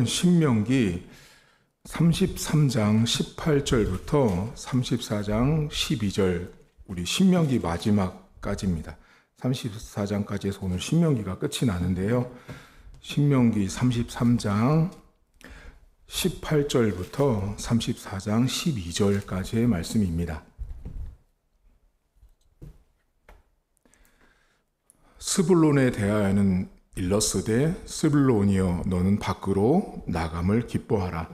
신명기 33장 18절부터 34장 12절, 우리 신명기 마지막까지입니다. 34장까지에서 오늘 신명기가 끝이 나는데요. 신명기 33장 18절부터 34장 12절까지의 말씀입니다. 스불론에 대하여는 일러스되, 스불론이여 너는 밖으로 나감을 기뻐하라.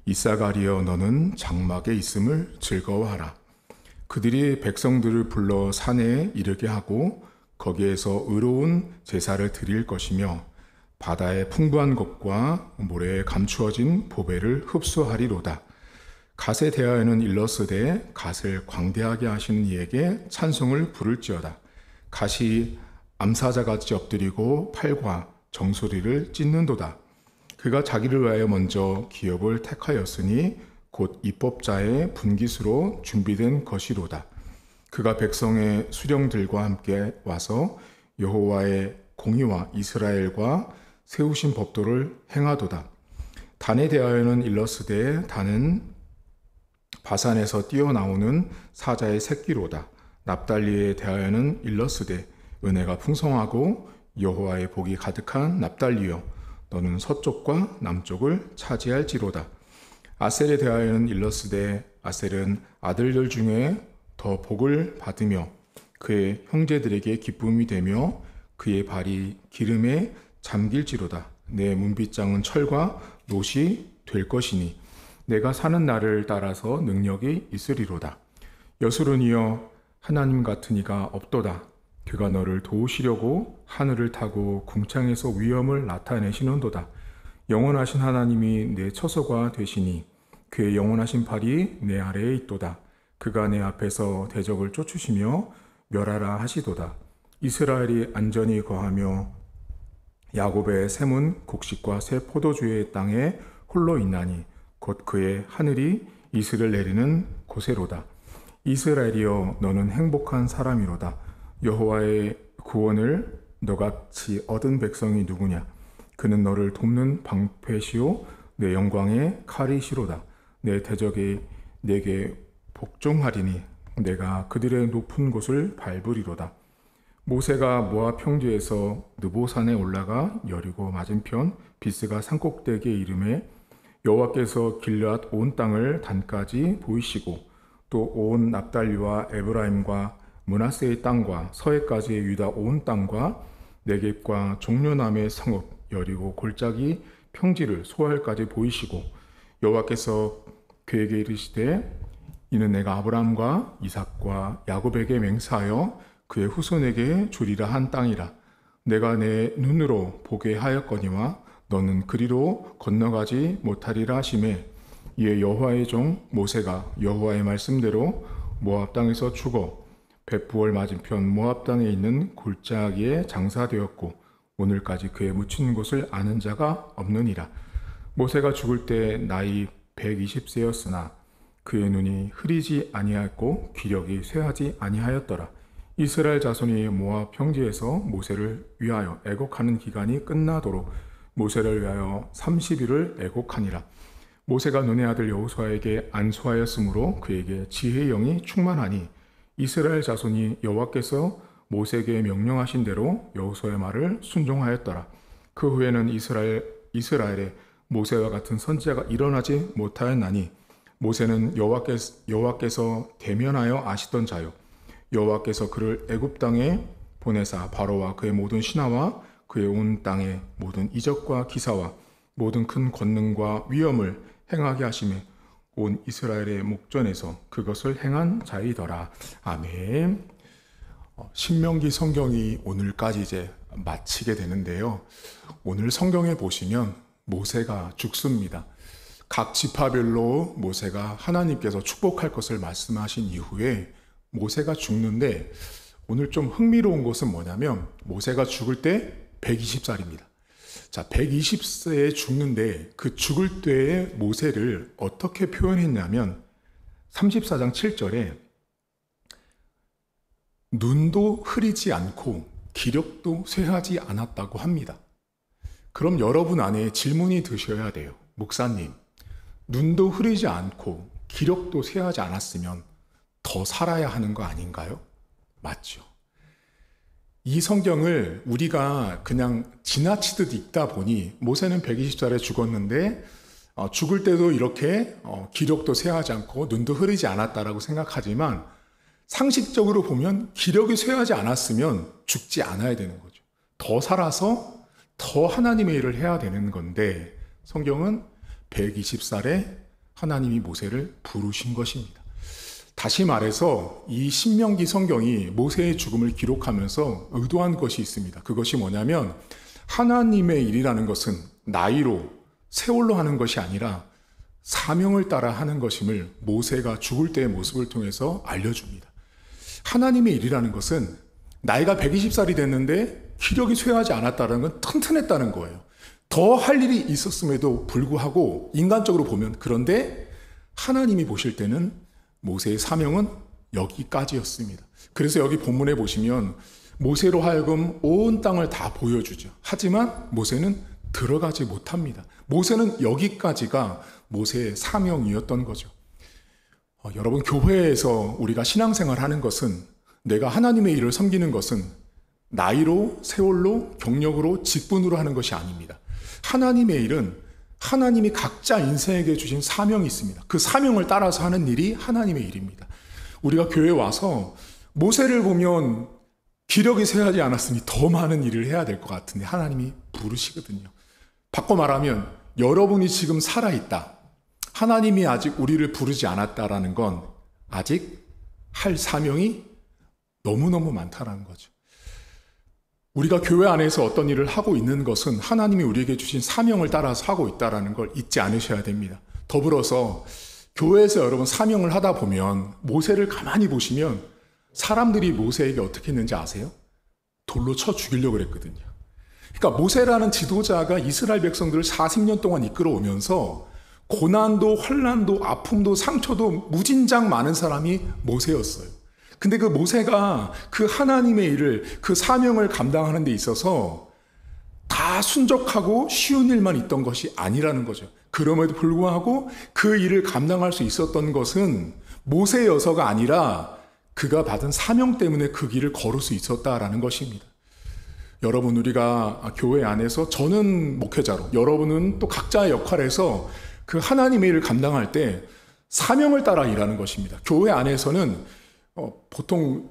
이사가리여 너는 장막에 있음을 즐거워하라. 그들이 백성들을 불러 산에 이르게 하고 거기에서 의로운 제사를 드릴 것이며 바다의 풍부한 것과 모래에 감추어진 보배를 흡수하리로다. 갓에 대하여는 일러스되, 갓을 광대하게 하시는 이에게 찬송을 부를지어다. 갓이 암사자같이 엎드리고 팔과 정수리를 찢는도다. 그가 자기를 위하여 먼저 기업을 택하였으니 곧 입법자의 분깃으로 준비된 것이로다. 그가 백성의 수령들과 함께 와서 여호와의 공의와 이스라엘과 세우신 법도를 행하도다. 단에 대하여는 일러스되, 단은 바산에서 뛰어나오는 사자의 새끼로다. 납달리에 대하여는 일러스되, 은혜가 풍성하고 여호와의 복이 가득한 납달리여 너는 서쪽과 남쪽을 차지할지로다. 아셀에 대하여는 일러스되, 아셀은 아들들 중에 더 복을 받으며 그의 형제들에게 기쁨이 되며 그의 발이 기름에 잠길지로다. 내 문빗장은 철과 놋이 될 것이니 내가 사는 날을 따라서 능력이 있으리로다. 여수론이여 하나님 같은 이가 없도다. 그가 너를 도우시려고 하늘을 타고 궁창에서 위엄을 나타내시는도다. 영원하신 하나님이 내 처소가 되시니 그의 영원하신 팔이 내 아래에 있도다. 그가 내 앞에서 대적을 쫓으시며 멸하라 하시도다. 이스라엘이 안전히 거하며 야곱의 샘은 곡식과 새 포도주의 땅에 홀로 있나니 곧 그의 하늘이 이슬을 내리는 곳에로다. 이스라엘이여 너는 행복한 사람이로다. 여호와의 구원을 너같이 얻은 백성이 누구냐? 그는 너를 돕는 방패시오 내 영광의 칼이시로다. 내 대적이 내게 복종하리니 내가 그들의 높은 곳을 밟으리로다. 모세가 모압 평지에서 느보산에 올라가 여리고 맞은편 비스가 산꼭대기에 이르매 여호와께서 길앗 온 땅을 단까지 보이시고 또 온 납달리와 에브라임과 므낫세의 땅과 서해까지의 유다 온 땅과 네겝과 종려남의 성읍 여리고 골짜기 평지를 소알까지 보이시고 여호와께서 그에게 이르시되, 이는 내가 아브라함과 이삭과 야곱에게 맹세하여 그의 후손에게 주리라 한 땅이라. 내가 내 눈으로 보게 하였거니와 너는 그리로 건너가지 못하리라 하시매, 이에 여호와의 종 모세가 여호와의 말씀대로 모압 땅에서 죽어 벳부월 맞은편 모압 땅에 있는 골짜기에 장사되었고 오늘까지 그의 묻힌 곳을 아는 자가 없느니라. 모세가 죽을 때 나이 120세였으나 그의 눈이 흐리지 아니하였고 기력이 쇠하지 아니하였더라. 이스라엘 자손이 모압 평지에서 모세를 위하여 애곡하는 기간이 끝나도록 모세를 위하여 30일을 애곡하니라. 모세가 눈의 아들 여호수아에게 안수하였으므로 그에게 지혜의 영이 충만하니 이스라엘 자손이 여호와께서 모세에게 명령하신 대로 여호수아의 말을 순종하였더라. 그 후에는 이스라엘에 모세와 같은 선지자가 일어나지 못하였나니 모세는 여호와께서 대면하여 아시던 자요, 여호와께서 그를 애굽 땅에 보내사 바로와 그의 모든 신하와 그의 온 땅의 모든 이적과 기사와 모든 큰 권능과 위엄을 행하게 하시매 온 이스라엘의 목전에서 그것을 행한 자이더라. 아멘. 신명기 성경이 오늘까지 이제 마치게 되는데요. 오늘 성경에 보시면 모세가 죽습니다. 각 지파별로 모세가 하나님께서 축복할 것을 말씀하신 이후에 모세가 죽는데, 오늘 좀 흥미로운 것은 뭐냐면 모세가 죽을 때 120살입니다. 자, 120세에 죽는데 그 죽을 때의 모세를 어떻게 표현했냐면 34장 7절에 눈도 흐리지 않고 기력도 쇠하지 않았다고 합니다. 그럼 여러분 안에 질문이 드셔야 돼요. 목사님, 눈도 흐리지 않고 기력도 쇠하지 않았으면 더 살아야 하는 거 아닌가요? 맞죠. 이 성경을 우리가 그냥 지나치듯 읽다 보니 모세는 120살에 죽었는데 죽을 때도 이렇게 기력도 쇠하지 않고 눈도 흐리지 않았다라고 생각하지만 상식적으로 보면 기력이 쇠하지 않았으면 죽지 않아야 되는 거죠. 더 살아서 더 하나님의 일을 해야 되는 건데 성경은 120살에 하나님이 모세를 부르신 것입니다. 다시 말해서 이 신명기 성경이 모세의 죽음을 기록하면서 의도한 것이 있습니다. 그것이 뭐냐면 하나님의 일이라는 것은 나이로 세월로 하는 것이 아니라 사명을 따라 하는 것임을 모세가 죽을 때의 모습을 통해서 알려줍니다. 하나님의 일이라는 것은 나이가 120살이 됐는데 기력이 쇠하지 않았다는 건 튼튼했다는 거예요. 더 할 일이 있었음에도 불구하고 인간적으로 보면 그런데 하나님이 보실 때는 모세의 사명은 여기까지였습니다. 그래서 여기 본문에 보시면 모세로 하여금 온 땅을 다 보여주죠. 하지만 모세는 들어가지 못합니다. 모세는 여기까지가 모세의 사명이었던 거죠. 여러분, 교회에서 우리가 신앙생활 하는 것은 내가 하나님의 일을 섬기는 것은 나이로, 세월로, 경력으로, 직분으로 하는 것이 아닙니다. 하나님의 일은 하나님이 각자 인생에게 주신 사명이 있습니다. 그 사명을 따라서 하는 일이 하나님의 일입니다. 우리가 교회에 와서 모세를 보면 기력이 쇠하지 않았으니 더 많은 일을 해야 될 것 같은데 하나님이 부르시거든요. 바꿔 말하면 여러분이 지금 살아있다. 하나님이 아직 우리를 부르지 않았다라는 건 아직 할 사명이 너무너무 많다라는 거죠. 우리가 교회 안에서 어떤 일을 하고 있는 것은 하나님이 우리에게 주신 사명을 따라서 하고 있다는 걸 잊지 않으셔야 됩니다. 더불어서 교회에서 여러분 사명을 하다 보면 모세를 가만히 보시면 사람들이 모세에게 어떻게 했는지 아세요? 돌로 쳐 죽이려고 그랬거든요. 그러니까 모세라는 지도자가 이스라엘 백성들을 40년 동안 이끌어오면서 고난도 환난도 아픔도 상처도 무진장 많은 사람이 모세였어요. 근데 그 모세가 그 하나님의 일을, 그 사명을 감당하는 데 있어서 다 순적하고 쉬운 일만 있던 것이 아니라는 거죠. 그럼에도 불구하고 그 일을 감당할 수 있었던 것은 모세여서가 아니라 그가 받은 사명 때문에 그 길을 걸을 수 있었다라는 것입니다. 여러분, 우리가 교회 안에서 저는 목회자로, 여러분은 또 각자의 역할에서 그 하나님의 일을 감당할 때 사명을 따라 일하는 것입니다. 교회 안에서는 보통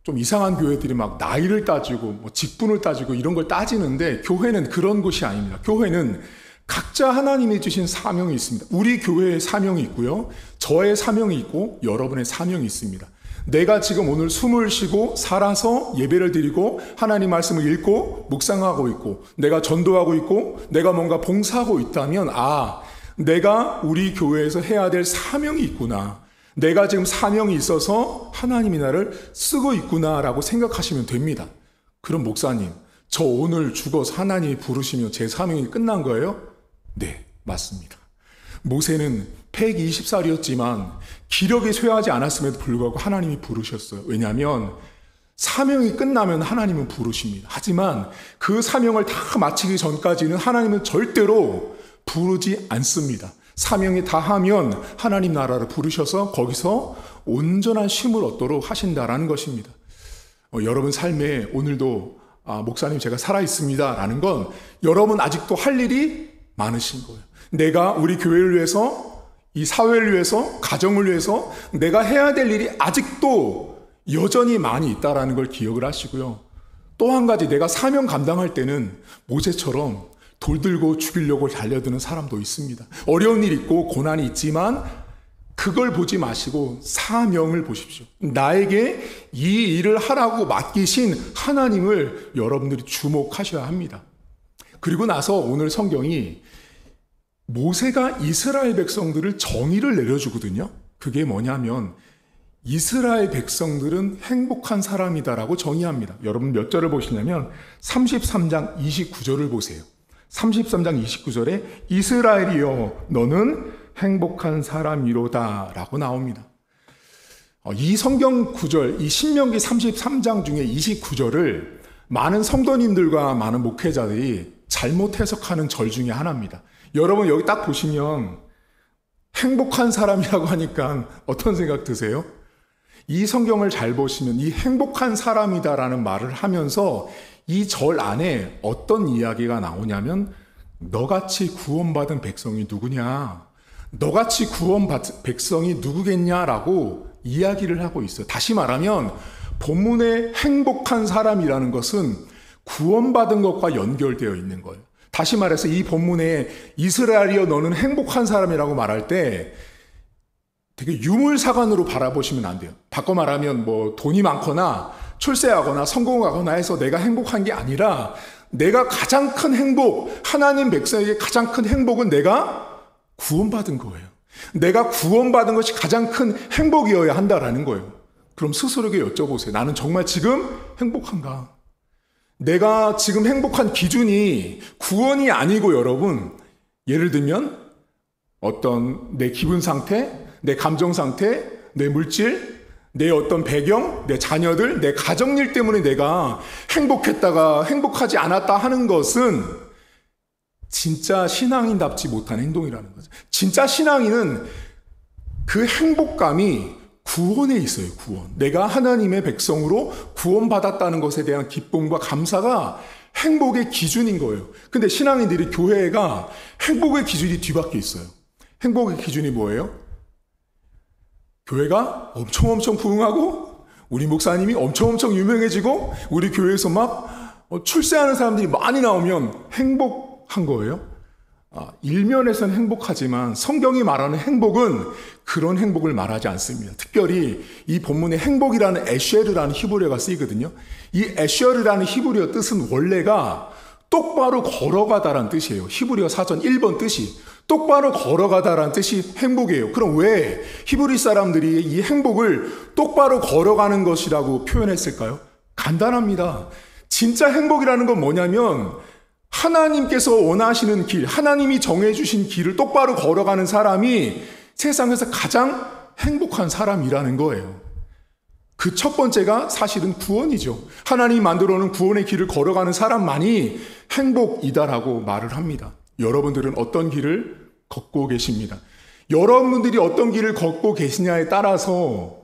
좀 이상한 교회들이 막 나이를 따지고 직분을 따지고 이런 걸 따지는데 교회는 그런 곳이 아닙니다. 교회는 각자 하나님이 주신 사명이 있습니다. 우리 교회의 사명이 있고요. 저의 사명이 있고 여러분의 사명이 있습니다. 내가 지금 오늘 숨을 쉬고 살아서 예배를 드리고 하나님 말씀을 읽고 묵상하고 있고 내가 전도하고 있고 내가 뭔가 봉사하고 있다면 내가 우리 교회에서 해야 될 사명이 있구나. 내가 지금 사명이 있어서 하나님이 나를 쓰고 있구나라고 생각하시면 됩니다. 그럼 목사님, 저 오늘 죽어서 하나님이 부르시면 제 사명이 끝난 거예요? 네, 맞습니다. 모세는 120살이었지만 기력이 쇠하지 않았음에도 불구하고 하나님이 부르셨어요. 왜냐하면 사명이 끝나면 하나님은 부르십니다. 하지만 그 사명을 다 마치기 전까지는 하나님은 절대로 부르지 않습니다. 사명이 다하면 하나님 나라를 부르셔서 거기서 온전한 쉼을 얻도록 하신다라는 것입니다. 여러분 삶에 오늘도 목사님 제가 살아있습니다 라는 건 여러분 아직도 할 일이 많으신 거예요. 내가 우리 교회를 위해서, 이 사회를 위해서, 가정을 위해서 내가 해야 될 일이 아직도 여전히 많이 있다는 걸 기억을 하시고요. 또 한 가지, 내가 사명 감당할 때는 모세처럼 돌 들고 죽이려고 달려드는 사람도 있습니다. 어려운 일 있고 고난이 있지만 그걸 보지 마시고 사명을 보십시오. 나에게 이 일을 하라고 맡기신 하나님을 여러분들이 주목하셔야 합니다. 그리고 나서 오늘 성경이 모세가 이스라엘 백성들을 정의를 내려주거든요. 그게 뭐냐면 이스라엘 백성들은 행복한 사람이다라고 정의합니다. 여러분 몇 절을 보시냐면 33장 29절을 보세요. 33장 29절에 이스라엘이여 너는 행복한 사람이로다 라고 나옵니다. 이 성경 구절, 이 신명기 33장 중에 29절을 많은 성도님들과 많은 목회자들이 잘못 해석하는 절 중에 하나입니다. 여러분 여기 딱 보시면 행복한 사람이라고 하니까 어떤 생각 드세요? 이 성경을 잘 보시면 이 행복한 사람이다라는 말을 하면서 이 절 안에 어떤 이야기가 나오냐면 너같이 구원받은 백성이 누구냐? 너같이 구원받은 백성이 누구겠냐라고 이야기를 하고 있어요. 다시 말하면 본문의 행복한 사람이라는 것은 구원받은 것과 연결되어 있는 거예요. 다시 말해서 이 본문에 이스라엘이여 너는 행복한 사람이라고 말할 때 되게 유물사관으로 바라보시면 안 돼요. 바꿔 말하면 뭐 돈이 많거나 출세하거나 성공하거나 해서 내가 행복한 게 아니라 내가 가장 큰 행복, 하나님 백성에게 가장 큰 행복은 내가 구원받은 거예요. 내가 구원받은 것이 가장 큰 행복이어야 한다라는 거예요. 그럼 스스로에게 여쭤보세요. 나는 정말 지금 행복한가? 내가 지금 행복한 기준이 구원이 아니고 여러분, 예를 들면 어떤 내 기분 상태, 내 감정 상태, 내 물질, 내 어떤 배경, 내 자녀들, 내 가정일 때문에 내가 행복했다가 행복하지 않았다 하는 것은 진짜 신앙인답지 못한 행동이라는 거죠. 진짜 신앙인은 그 행복감이 구원에 있어요, 구원. 내가 하나님의 백성으로 구원받았다는 것에 대한 기쁨과 감사가 행복의 기준인 거예요. 근데 신앙인들이 교회가 행복의 기준이 뒤바뀌어 있어요. 행복의 기준이 뭐예요? 교회가 엄청 부흥하고 우리 목사님이 엄청 유명해지고 우리 교회에서 막 출세하는 사람들이 많이 나오면 행복한 거예요? 일면에서는 행복하지만 성경이 말하는 행복은 그런 행복을 말하지 않습니다. 특별히 이 본문에 행복이라는 에쉐르라는 히브리어가 쓰이거든요. 이 에쉐르라는 히브리어 뜻은 원래가 똑바로 걸어가다라는 뜻이에요. 히브리어 사전 1번 뜻이 똑바로 걸어가다라는 뜻이 행복이에요. 그럼 왜 히브리 사람들이 이 행복을 똑바로 걸어가는 것이라고 표현했을까요? 간단합니다. 진짜 행복이라는 건 뭐냐면 하나님께서 원하시는 길, 하나님이 정해주신 길을 똑바로 걸어가는 사람이 세상에서 가장 행복한 사람이라는 거예요. 그 첫 번째가 사실은 구원이죠. 하나님이 만들어 놓은 구원의 길을 걸어가는 사람만이 행복이다라고 말을 합니다. 여러분들은 어떤 길을 걷고 계십니다. 여러분들이 어떤 길을 걷고 계시냐에 따라서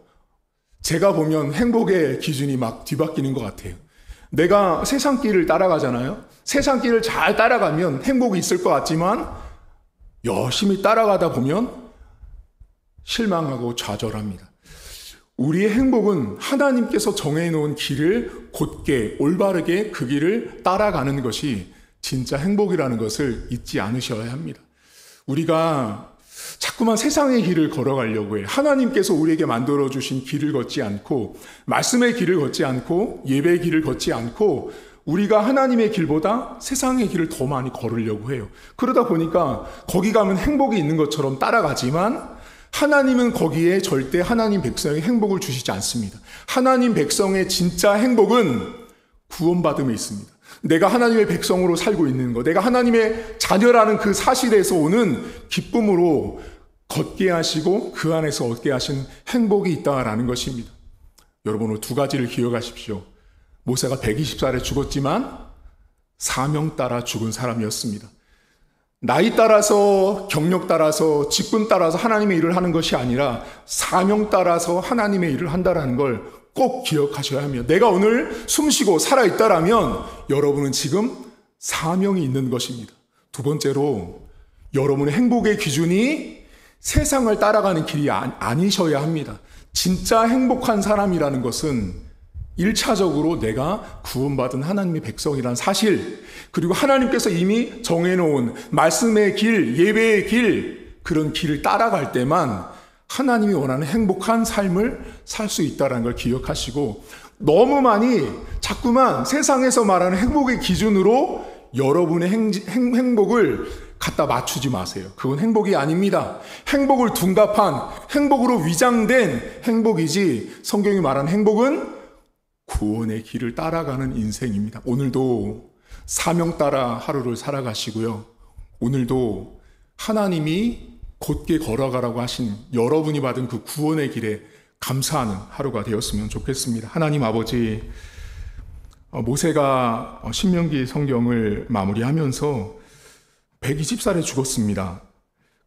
제가 보면 행복의 기준이 막 뒤바뀌는 것 같아요. 내가 세상 길을 따라가잖아요. 세상 길을 잘 따라가면 행복이 있을 것 같지만 열심히 따라가다 보면 실망하고 좌절합니다. 우리의 행복은 하나님께서 정해놓은 길을 곧게 올바르게 그 길을 따라가는 것이 진짜 행복이라는 것을 잊지 않으셔야 합니다. 우리가 자꾸만 세상의 길을 걸어가려고 해요. 하나님께서 우리에게 만들어주신 길을 걷지 않고 말씀의 길을 걷지 않고 예배의 길을 걷지 않고 우리가 하나님의 길보다 세상의 길을 더 많이 걸으려고 해요. 그러다 보니까 거기 가면 행복이 있는 것처럼 따라가지만 하나님은 거기에 절대 하나님 백성에게 행복을 주시지 않습니다. 하나님 백성의 진짜 행복은 구원받음에 있습니다. 내가 하나님의 백성으로 살고 있는 것, 내가 하나님의 자녀라는 그 사실에서 오는 기쁨으로 걷게 하시고 그 안에서 얻게 하신 행복이 있다라는 것입니다. 여러분 오늘 두 가지를 기억하십시오. 모세가 120살에 죽었지만 사명 따라 죽은 사람이었습니다. 나이 따라서 경력 따라서 직분 따라서 하나님의 일을 하는 것이 아니라 사명 따라서 하나님의 일을 한다라는 걸 꼭 기억하셔야 합니다. 내가 오늘 숨쉬고 살아있다라면 여러분은 지금 사명이 있는 것입니다. 두 번째로 여러분의 행복의 기준이 세상을 따라가는 길이 아니셔야 합니다. 진짜 행복한 사람이라는 것은 1차적으로 내가 구원받은 하나님의 백성이라는 사실, 그리고 하나님께서 이미 정해놓은 말씀의 길, 예배의 길, 그런 길을 따라갈 때만 하나님이 원하는 행복한 삶을 살 수 있다는 걸 기억하시고, 너무 많이 자꾸만 세상에서 말하는 행복의 기준으로 여러분의 행복을 갖다 맞추지 마세요. 그건 행복이 아닙니다. 행복을 둔갑한, 행복으로 위장된 행복이지, 성경이 말하는 행복은 구원의 길을 따라가는 인생입니다. 오늘도 사명 따라 하루를 살아가시고요. 오늘도 하나님이 곧게 걸어가라고 하신 여러분이 받은 그 구원의 길에 감사하는 하루가 되었으면 좋겠습니다. 하나님 아버지, 모세가 신명기 성경을 마무리하면서 120살에 죽었습니다.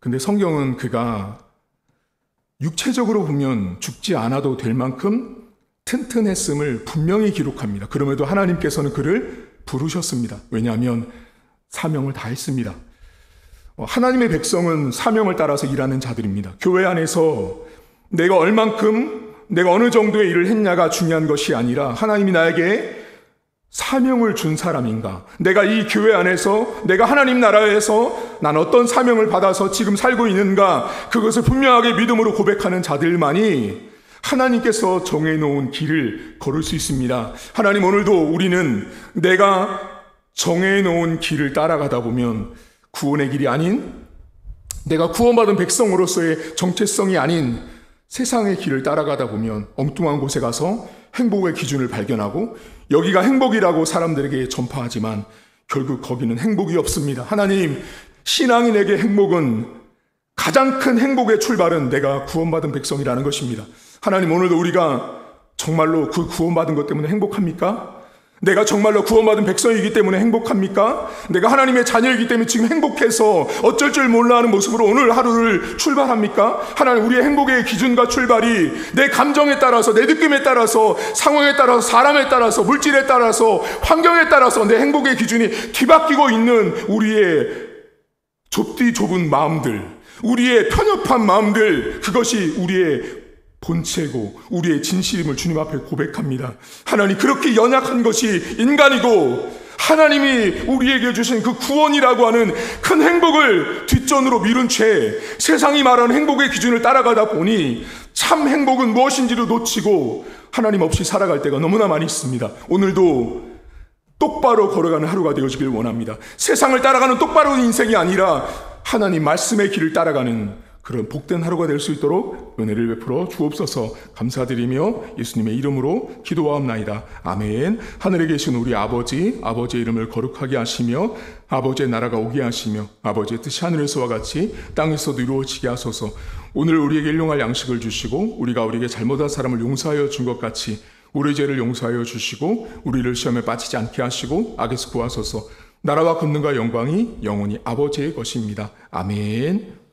근데 성경은 그가 육체적으로 보면 죽지 않아도 될 만큼 튼튼했음을 분명히 기록합니다. 그럼에도 하나님께서는 그를 부르셨습니다. 왜냐하면 사명을 다했습니다. 하나님의 백성은 사명을 따라서 일하는 자들입니다. 교회 안에서 내가 얼만큼, 내가 어느 정도의 일을 했냐가 중요한 것이 아니라 하나님이 나에게 사명을 준 사람인가? 내가 이 교회 안에서, 내가 하나님 나라에서 난 어떤 사명을 받아서 지금 살고 있는가? 그것을 분명하게 믿음으로 고백하는 자들만이 하나님께서 정해놓은 길을 걸을 수 있습니다. 하나님, 오늘도 우리는 내가 정해놓은 길을 따라가다 보면 구원의 길이 아닌, 내가 구원받은 백성으로서의 정체성이 아닌 세상의 길을 따라가다 보면 엉뚱한 곳에 가서 행복의 기준을 발견하고 여기가 행복이라고 사람들에게 전파하지만 결국 거기는 행복이 없습니다. 하나님, 신앙인에게 행복은, 가장 큰 행복의 출발은 내가 구원받은 백성이라는 것입니다. 하나님, 오늘도 우리가 정말로 그 구원받은 것 때문에 행복합니까? 내가 정말로 구원받은 백성이기 때문에 행복합니까? 내가 하나님의 자녀이기 때문에 지금 행복해서 어쩔 줄 몰라 하는 모습으로 오늘 하루를 출발합니까? 하나님, 우리의 행복의 기준과 출발이 내 감정에 따라서, 내 느낌에 따라서, 상황에 따라서, 사람에 따라서, 물질에 따라서, 환경에 따라서 내 행복의 기준이 뒤바뀌고 있는 우리의 좁디 좁은 마음들, 우리의 편협한 마음들, 그것이 우리의 본체고 우리의 진실임을 주님 앞에 고백합니다. 하나님, 그렇게 연약한 것이 인간이고 하나님이 우리에게 주신 그 구원이라고 하는 큰 행복을 뒷전으로 미룬 채 세상이 말하는 행복의 기준을 따라가다 보니 참 행복은 무엇인지를 놓치고 하나님 없이 살아갈 때가 너무나 많이 있습니다. 오늘도 똑바로 걸어가는 하루가 되어지길 원합니다. 세상을 따라가는 똑바로 인생이 아니라 하나님 말씀의 길을 따라가는 그런 복된 하루가 될 수 있도록 은혜를 베풀어 주옵소서. 감사드리며 예수님의 이름으로 기도하옵나이다. 아멘. 하늘에 계신 우리 아버지, 아버지의 이름을 거룩하게 하시며 아버지의 나라가 오게 하시며 아버지의 뜻이 하늘에서와 같이 땅에서도 이루어지게 하소서. 오늘 우리에게 일용할 양식을 주시고 우리가 우리에게 잘못한 사람을 용서하여 준 것 같이 우리 죄를 용서하여 주시고 우리를 시험에 빠지지 않게 하시고 악에서 구하소서. 나라와 권능과 영광이 영원히 아버지의 것입니다. 아멘.